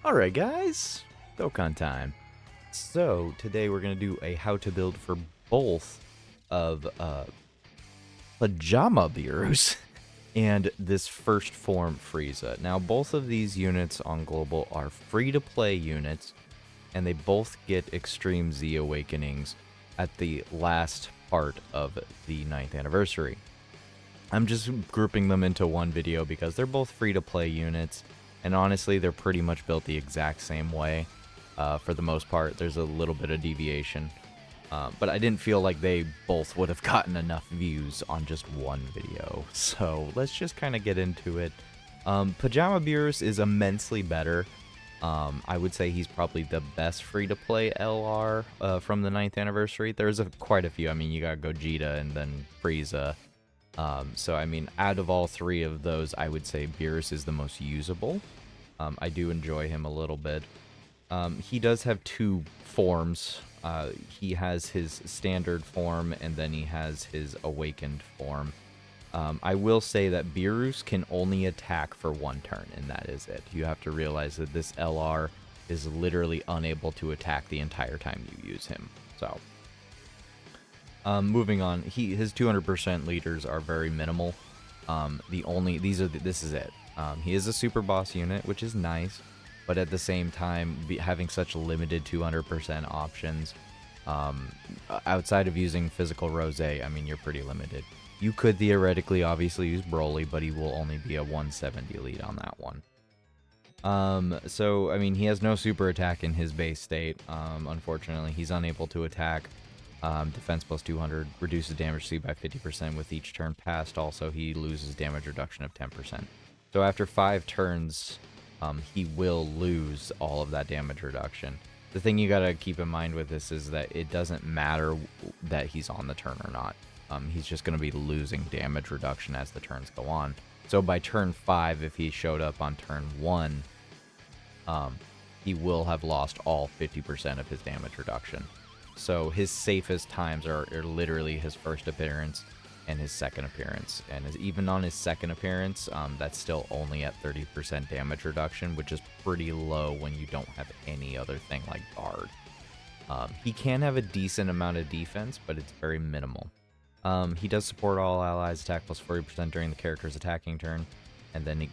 Alright guys, Dokkan time. So today we're going to do a how to build for both of Pajama Beerus and this first form Frieza. Now both of these units on Global are free to play units and they both get Extreme Z Awakenings at the last part of the 9th anniversary. I'm just grouping them into one video because they're both free to play units. And honestly, they're pretty much built the exact same way. For the most part, there's a little bit of deviation. But I didn't feel like they both would have gotten enough views on just one video. So let's just kind of get into it. Pajama Beerus is immensely better. I would say he's probably the best free-to-play LR from the 9th anniversary. There's quite a few. I mean, you got Gogeta and then Frieza. So, I mean, out of all three of those, I would say Beerus is the most usable. I do enjoy him a little bit. He does have two forms. He has his standard form, and then he has his awakened form. I will say that Beerus can only attack for one turn, and that is it. You have to realize that this LR is literally unable to attack the entire time you use him. So, moving on, his 200% leaders are very minimal. This is it. He is a super boss unit, which is nice, but at the same time, having such limited 200% options, outside of using physical Rose, I mean, you're pretty limited. You could theoretically, obviously, use Broly, but he will only be a 170 lead on that one. So, I mean, he has no super attack in his base state. Unfortunately, he's unable to attack. Defense plus 200, reduces damage C by 50% with each turn passed. Also, he loses damage reduction of 10%. So after 5 turns, he will lose all of that damage reduction. The thing you gotta keep in mind with this is that it doesn't matter that he's on the turn or not. He's just gonna be losing damage reduction as the turns go on. So by turn 5, if he showed up on turn 1, he will have lost all 50% of his damage reduction. So his safest times are literally his first appearance and his second appearance. And even on his second appearance, that's still only at 30% damage reduction, which is pretty low when you don't have any other thing like guard. He can have a decent amount of defense, but it's very minimal. He does support all allies attack plus 40% during the character's attacking turn, and then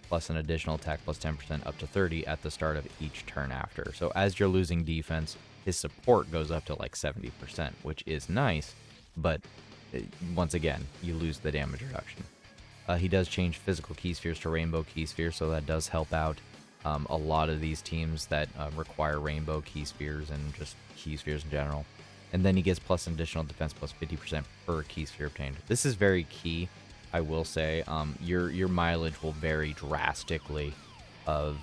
plus an additional attack plus 10% up to 30 at the start of each turn after. So as you're losing defense, his support goes up to like 70%, which is nice, but once again, you lose the damage reduction. He does change physical key spheres to rainbow key spheres, so that does help out a lot of these teams that require rainbow key spheres and just key spheres in general. And then he gets plus an additional defense plus 50% per key sphere obtained. This is very key, I will say. Your mileage will vary drastically of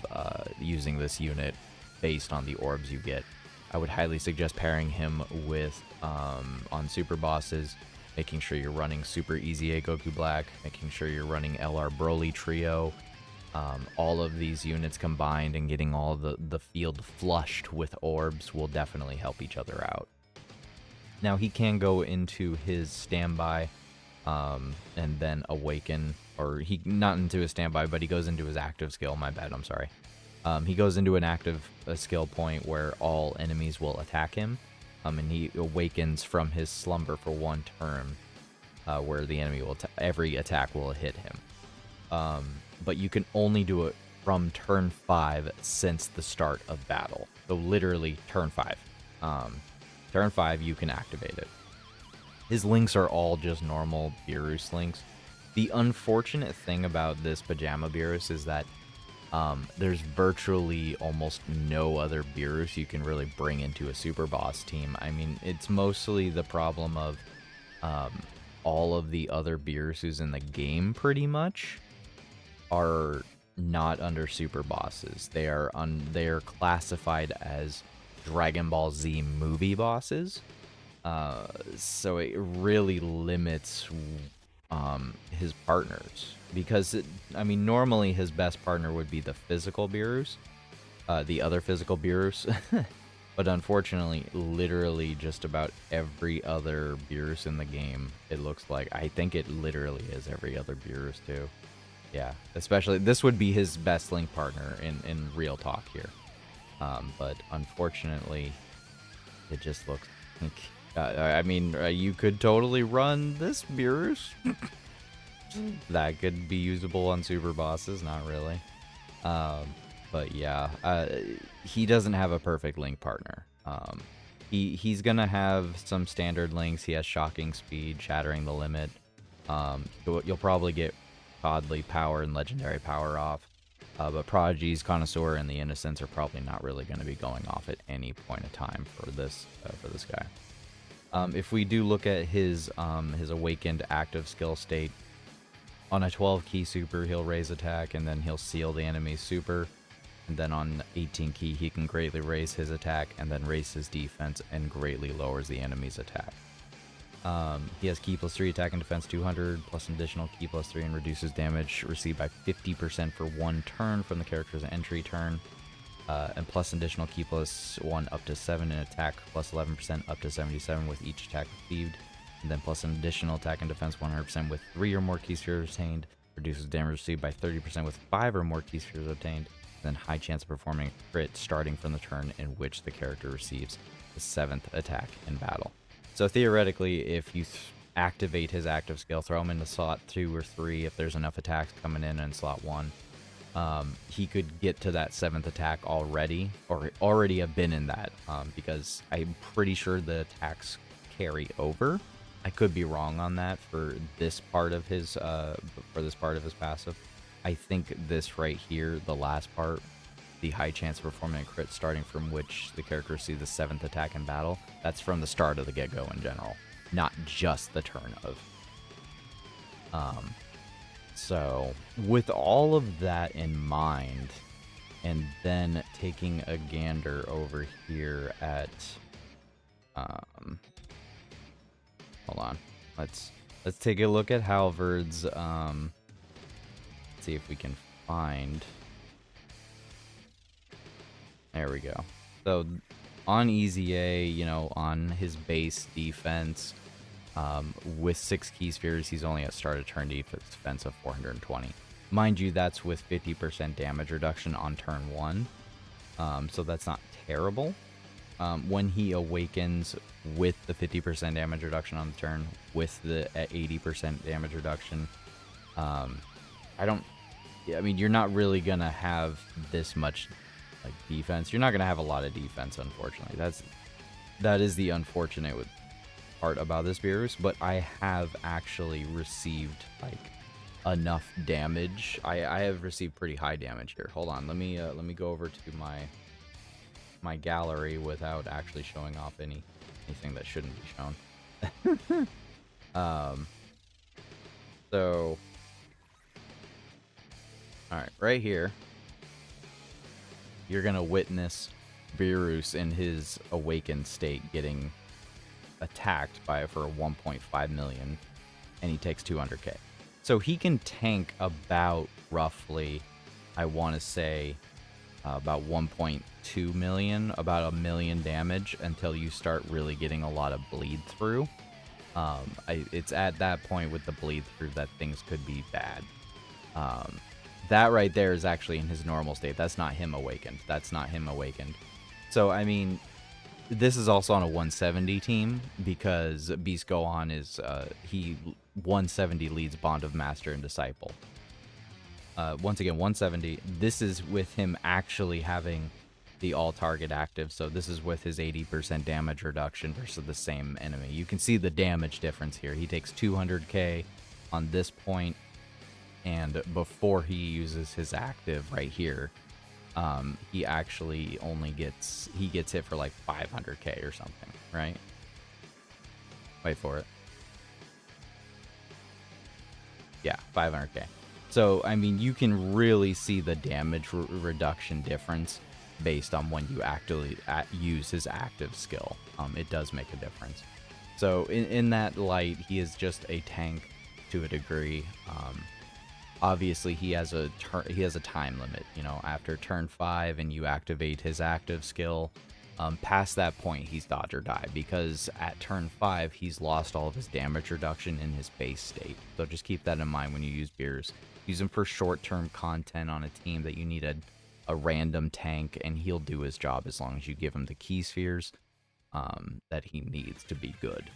using this unit based on the orbs you get. I would highly suggest pairing him with, on super bosses, making sure you're running Super EZA Goku Black, making sure you're running LR Broly Trio. All of these units combined and getting all the field flushed with orbs will definitely help each other out. Now he can go into his standby and then awaken, or not into his standby, but he goes into his active skill, my bad, I'm sorry. He goes into an active skill point where all enemies will attack him, and he awakens from his slumber for one turn, where the enemy will every attack will hit him. But you can only do it from turn 5 since the start of battle. So literally turn 5. Turn 5, you can activate it. His links are all just normal Beerus links. The unfortunate thing about this Pajama Beerus is that there's virtually almost no other Beerus you can really bring into a super boss team. I mean, it's mostly the problem of all of the other Beeruses in the game pretty much are not under super bosses. They are classified as Dragon Ball Z movie bosses. So it really limits his partners, because I mean, normally his best partner would be the physical Beerus, the other physical Beerus, but unfortunately, literally just about every other Beerus in the game, it looks like, I think it literally is every other Beerus too, Yeah, especially this would be his best link partner in real talk here. But unfortunately, it just looks like, I mean, you could totally run this Beerus. That could be usable on super bosses, not really. But yeah, he doesn't have a perfect link partner. He's gonna have some standard links. He has shocking speed, shattering the limit. You'll probably get godly power and legendary power off. But Prodigy's Connoisseur and the Innocents are probably not really going to be going off at any point of time for this guy. If we do look at his awakened active skill state, on a 12 key super he'll raise attack and then he'll seal the enemy's super, and then on 18 key he can greatly raise his attack and then raise his defense and greatly lowers the enemy's attack. He has key plus 3 attack and defense 200 plus an additional key plus 3 and reduces damage received by 50% for 1 turn from the character's entry turn, and plus an additional key plus 1 up to 7 in attack plus 11% up to 77 with each attack received, and then plus an additional attack and defense 100% with 3 or more key spheres obtained, reduces damage received by 30% with 5 or more key spheres obtained, and then high chance of performing a crit starting from the turn in which the character receives the 7th attack in battle. So theoretically, if you activate his active skill, throw him into slot 2 or 3 if there's enough attacks coming in slot 1, he could get to that 7th attack already, or already have been in that, because I'm pretty sure the attacks carry over. I could be wrong on that for this part of his passive. I think this right here, the last part, the high chance of performing a crit starting from which the character sees the 7th attack in battle, that's from the start of the get-go in general, not just the turn of. So with all of that in mind, and then taking a gander over here at, hold on, let's take a look at Halvard's, let's see if we can find. There we go. So on EZA, you know, on his base defense, with 6 key spheres, he's only at start of turn defense of 420. Mind you, that's with 50% damage reduction on turn 1. So that's not terrible. When he awakens with the 50% damage reduction on the turn, with the 80% damage reduction, I mean, you're not really gonna have this much like defense. You're not gonna have a lot of defense, unfortunately. That is the unfortunate part about this Beerus, but I have actually received like enough damage. I have received pretty high damage here. Hold on, let me go over to my gallery without actually showing off anything that shouldn't be shown. So alright, right here you're gonna witness Beerus in his awakened state getting attacked for 1.5 million, and he takes 200k. So he can tank about roughly, I want to say, about 1.2 million, about 1 million damage until you start really getting a lot of bleed through. It's at that point with the bleed through that things could be bad. That right there is actually in his normal state. That's not him awakened. So, I mean, this is also on a 170 team because Beast Gohan is, he 170 leads Bond of Master and Disciple. Once again, 170. This is with him actually having the all-target active, so this is with his 80% damage reduction versus the same enemy. You can see the damage difference here. He takes 200k on this point, and before he uses his active right here, he actually only gets hit for like 500k or something, right? Wait for it. Yeah, 500k. So, I mean, you can really see the damage reduction difference based on when you actually use his active skill. It does make a difference. So, in that light, he is just a tank to a degree. Obviously, he has a time limit. You know, after turn 5 and you activate his active skill, Past that point, he's dodge or die, because at turn 5, he's lost all of his damage reduction in his base state. So just keep that in mind when you use Beerus. Use him for short-term content on a team that you need a random tank, and he'll do his job as long as you give him the key spheres that he needs to be good.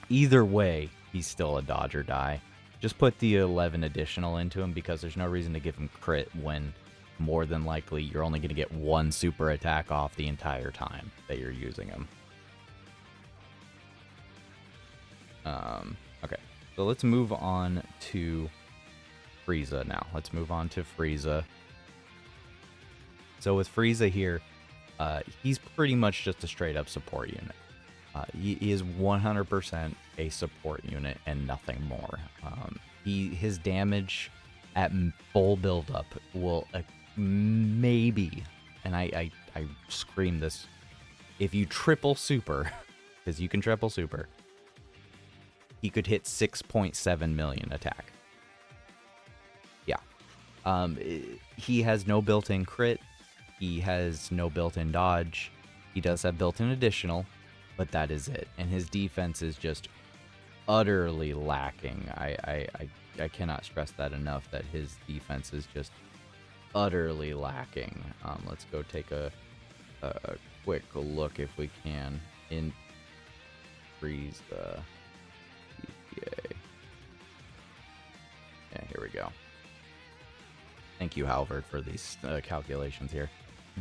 Either way, he's still a dodge or die. Just put the 11 additional into him, because there's no reason to give him crit when more than likely you're only going to get one super attack off the entire time that you're using him. Okay, so let's move on to Frieza now. Let's move on to Frieza. So with Frieza here, he's pretty much just a straight up support unit. He is 100% a support unit and nothing more. His damage at full buildup will maybe, and I scream this, if you triple super, because you can triple super, he could hit 6.7 million attack. Yeah. He has no built-in crit. He has no built-in dodge. He does have built-in additional, but that is it. And his defense is just utterly lacking. I cannot stress that enough, that his defense is just utterly lacking. Let's go take a quick look, if we can, in Frieza. Yeah, here we go. Thank you, Halvard, for these calculations here.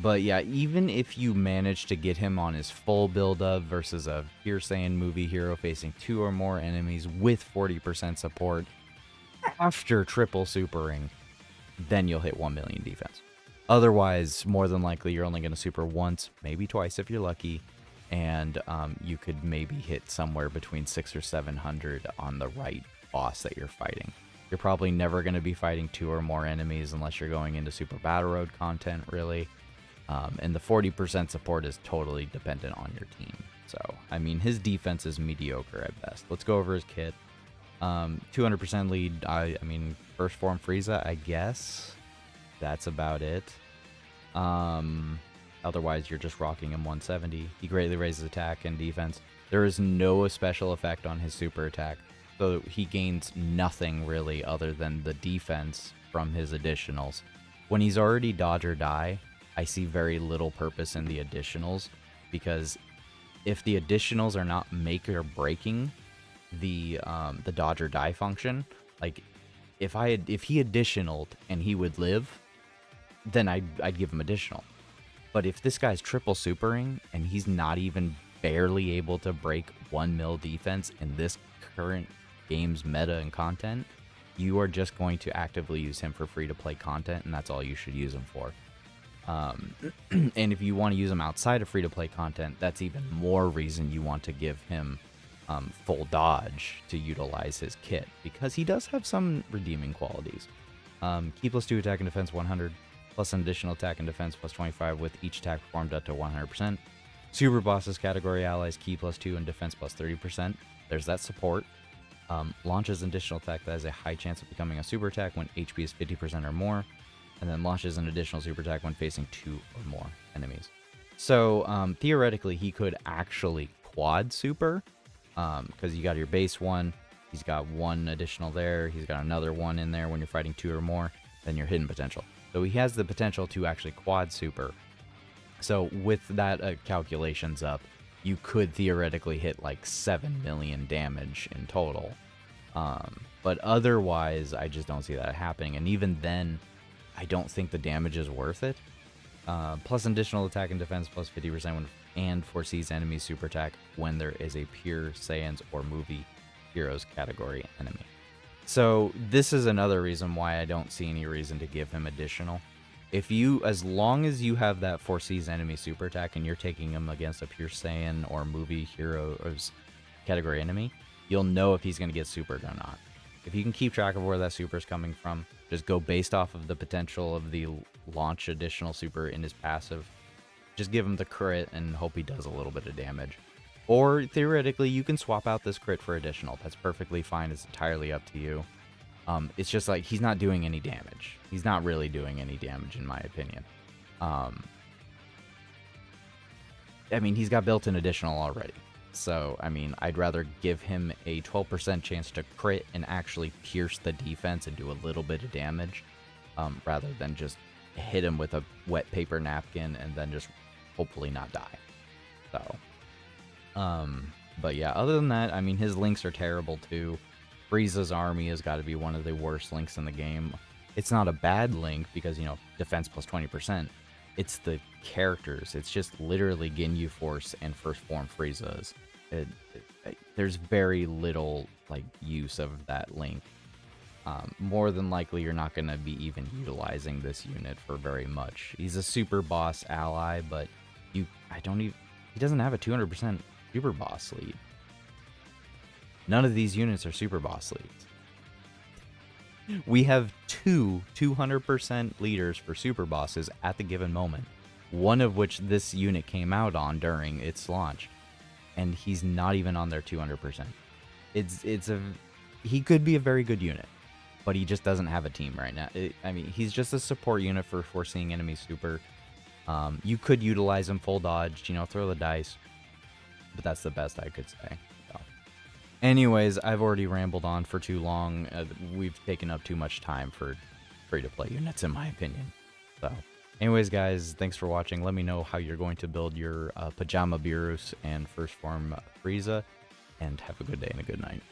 But yeah, even if you manage to get him on his full build-up versus a Pure Saiyan movie hero facing 2 or more enemies with 40% support after triple supering, then you'll hit 1 million defense. Otherwise, more than likely, you're only going to super once, maybe twice if you're lucky, and you could maybe hit somewhere between 600 or 700 on the right boss that you're fighting. You're probably never going to be fighting 2 or more enemies unless you're going into Super Battle Road content, really. And the 40% support is totally dependent on your team. So, I mean, his defense is mediocre at best. Let's go over his kit. 200% lead, I mean, first form Frieza, I guess. That's about it. Otherwise, you're just rocking him 170. He greatly raises attack and defense. There is no special effect on his super attack. So he gains nothing really other than the defense from his additionals. When he's already dodge or die, I see very little purpose in the additionals, because if the additionals are not make or breaking the dodge or die function, like if he additionaled and he would live, then I'd give him additional. But if this guy's triple supering and he's not even barely able to break 1 mil defense in this current game's meta and content, you are just going to actively use him for free-to-play content, and that's all you should use him for. And if you want to use him outside of free-to-play content, that's even more reason you want to give him full dodge to utilize his kit, because he does have some redeeming qualities. Key +2 attack and defense 100, plus an additional attack and defense plus 25 with each attack performed up to 100%. Super bosses category allies key +2 and defense plus 30%. There's that support. Launches an additional attack that has a high chance of becoming a super attack when HP is 50% or more, and then launches an additional super attack when facing 2 or more enemies. So theoretically, he could actually quad super, because you got your base one, he's got 1 additional there, he's got another 1 in there when you're fighting 2 or more, then your hidden potential. So he has the potential to actually quad super. So with that calculations up, you could theoretically hit like 7 million damage in total. But otherwise, I just don't see that happening. And even then, I don't think the damage is worth it. Plus additional attack and defense plus 50% when, and foresees enemy super attack when there is a pure Saiyans or movie heroes category enemy. So this is another reason why I don't see any reason to give him additional. If you, as long as you have that foresees enemy super attack and you're taking him against a pure Saiyan or movie heroes category enemy, you'll know if he's going to get supered or not. If you can keep track of where that super is coming from, just go based off of the potential of the launch additional super in his passive. Just give him the crit and hope he does a little bit of damage. Or theoretically, you can swap out this crit for additional. That's perfectly fine. It's entirely up to you. It's just like he's not doing any damage. He's not really doing any damage in my opinion. I mean, he's got built-in additional already. So, I mean, I'd rather give him a 12% chance to crit and actually pierce the defense and do a little bit of damage, rather than just hit him with a wet paper napkin and then just hopefully not die. So, but yeah, other than that, I mean, his links are terrible too. Frieza's army has got to be one of the worst links in the game. It's not a bad link because, you know, defense plus 20%. It's the characters. It's just literally Ginyu Force and First Form Frieza's. There's very little, like, use of that link. More than likely, you're not going to be even utilizing this unit for very much. He's a super boss ally, but he doesn't have a 200% super boss lead. None of these units are super boss leads. We have two 200% leaders for super bosses at the given moment, one of which this unit came out on during its launch, and he's not even on their 200%. He could be a very good unit, but he just doesn't have a team right now. I mean, he's just a support unit for foreseeing enemy super. You could utilize him full dodged, you know, throw the dice, but that's the best I could say. So. Anyways, I've already rambled on for too long. We've taken up too much time for free-to-play units, in my opinion. So, anyways, guys, thanks for watching. Let me know how you're going to build your Pajama Beerus and First Form Frieza, and have a good day and a good night.